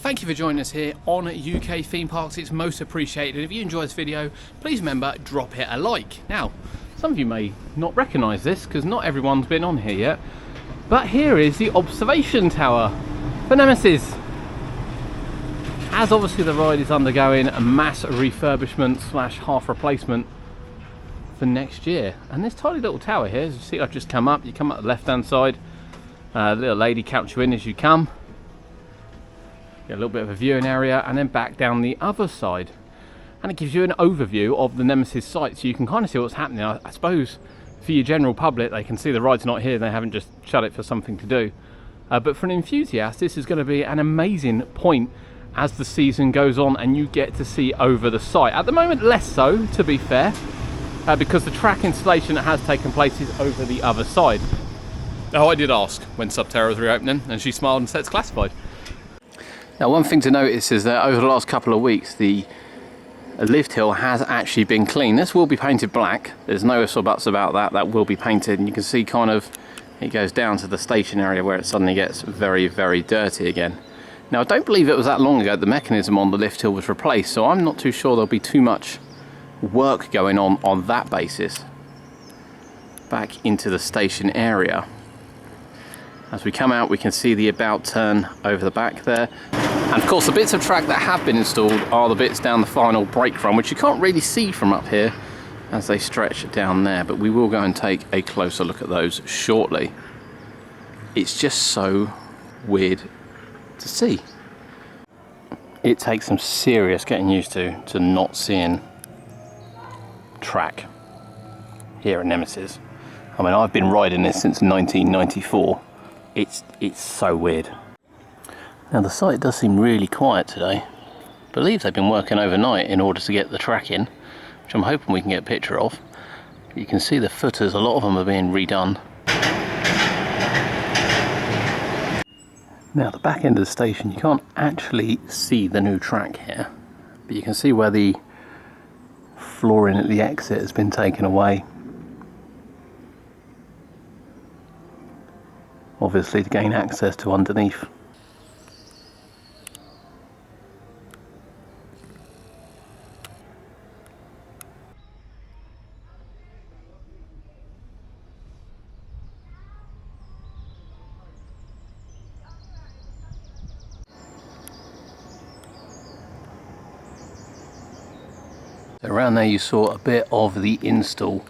thank you for joining us here on UK Theme Parks. It's most appreciated. If you enjoy this video, please remember, drop it a like. Now, some of you may not recognise this because not everyone's been on here yet, but here is the observation tower for Nemesis. As obviously the ride is undergoing a mass refurbishment / half replacement for next year, and this tiny little tower here, as you see, I've just come up. You come up the left hand side, little lady counts you in as you come. Get a little bit of a viewing area, and then back down the other side, and it gives you an overview of the Nemesis site, so you can kind of see what's happening. I suppose for your general public, they can see the ride's not here, they haven't just shut it for something to do, but for an enthusiast, this is going to be an amazing point as the season goes on and you get to see over the site. At the moment, less so, to be fair, because the track installation that has taken place is over the other side. Oh, I did ask when Subterra was reopening, and she smiled and said it's classified. Now, one thing to notice is that over the last couple of weeks, the lift hill has actually been cleaned. This will be painted black. There's no ifs or buts about that. That will be painted, and you can see kind of it goes down to the station area where it suddenly gets very, very dirty again. Now, I don't believe it was that long ago the mechanism on the lift hill was replaced, so I'm not too sure there'll be too much work going on that basis. Back into the station area. As we come out, we can see the about turn over the back there. And of course, the bits of track that have been installed are the bits down the final brake run, which you can't really see from up here as they stretch down there, but we will go and take a closer look at those shortly. It's just so weird to see. It takes some serious getting used to not seeing track here at Nemesis. I mean, I've been riding this since 1994. It's so weird. Now, the site does seem really quiet today. I believe they've been working overnight in order to get the track in, which I'm hoping we can get a picture of. But you can see the footers, a lot of them are being redone. Now, the back end of the station, you can't actually see the new track here, but you can see where the flooring at the exit has been taken away. Obviously to gain access to underneath. So around there you saw a bit of the install,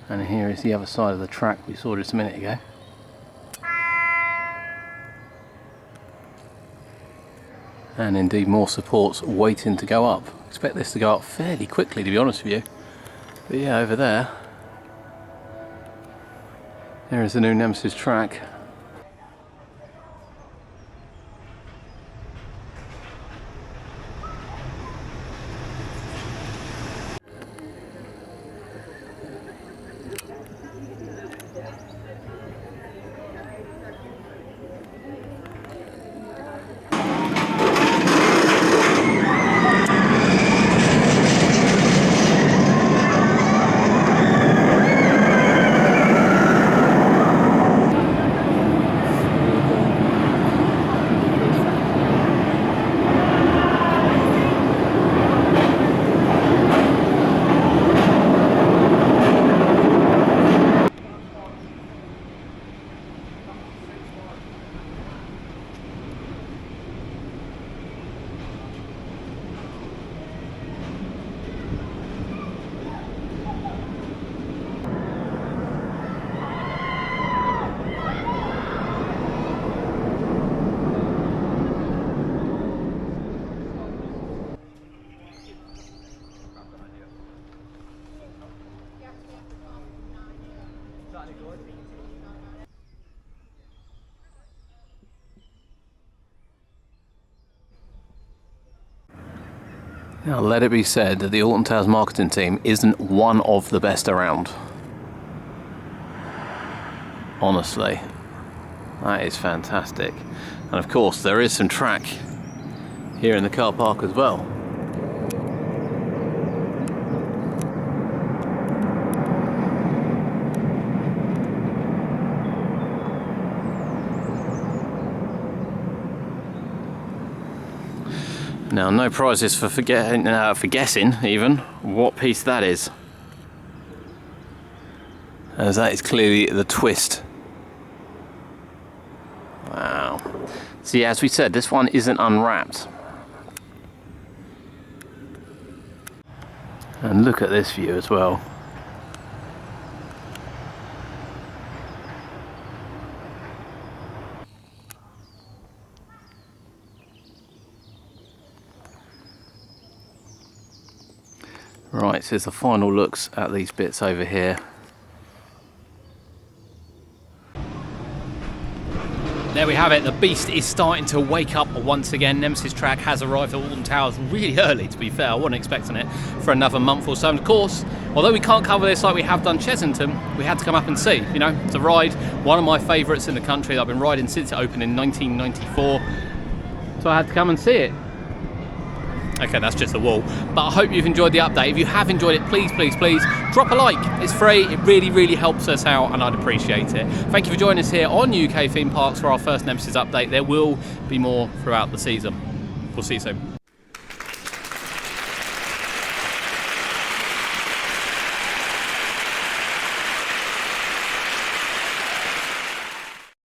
and here is the other side of the track we saw just a minute ago. And indeed more supports waiting to go up. Expect this to go up fairly quickly, to be honest with you. But yeah, over there is the new Nemesis track. Now, let it be said that the Alton Towers marketing team isn't one of the best around. Honestly, that is fantastic. And of course, there is some track here in the car park as well. Now, no prizes for guessing even what piece that is, as that is clearly the twist. Wow. See, as we said, this one isn't unwrapped. And look at this view as well. Right, so here's the final looks at these bits over here. There we have it, the beast is starting to wake up once again. Nemesis track has arrived at Alton Towers really early, to be fair. I wasn't expecting it for another month or so. And of course, although we can't cover this like we have done Chessington, we had to come up and see. You know, it's a ride, one of my favourites in the country that I've been riding since it opened in 1994. So I had to come and see it. Okay, that's just a wall. But I hope you've enjoyed the update. If you have enjoyed it, please, please, please drop a like. It's free. It really, really helps us out, and I'd appreciate it. Thank you for joining us here on UK Theme Parks for our first Nemesis update. There will be more throughout the season. We'll see you soon.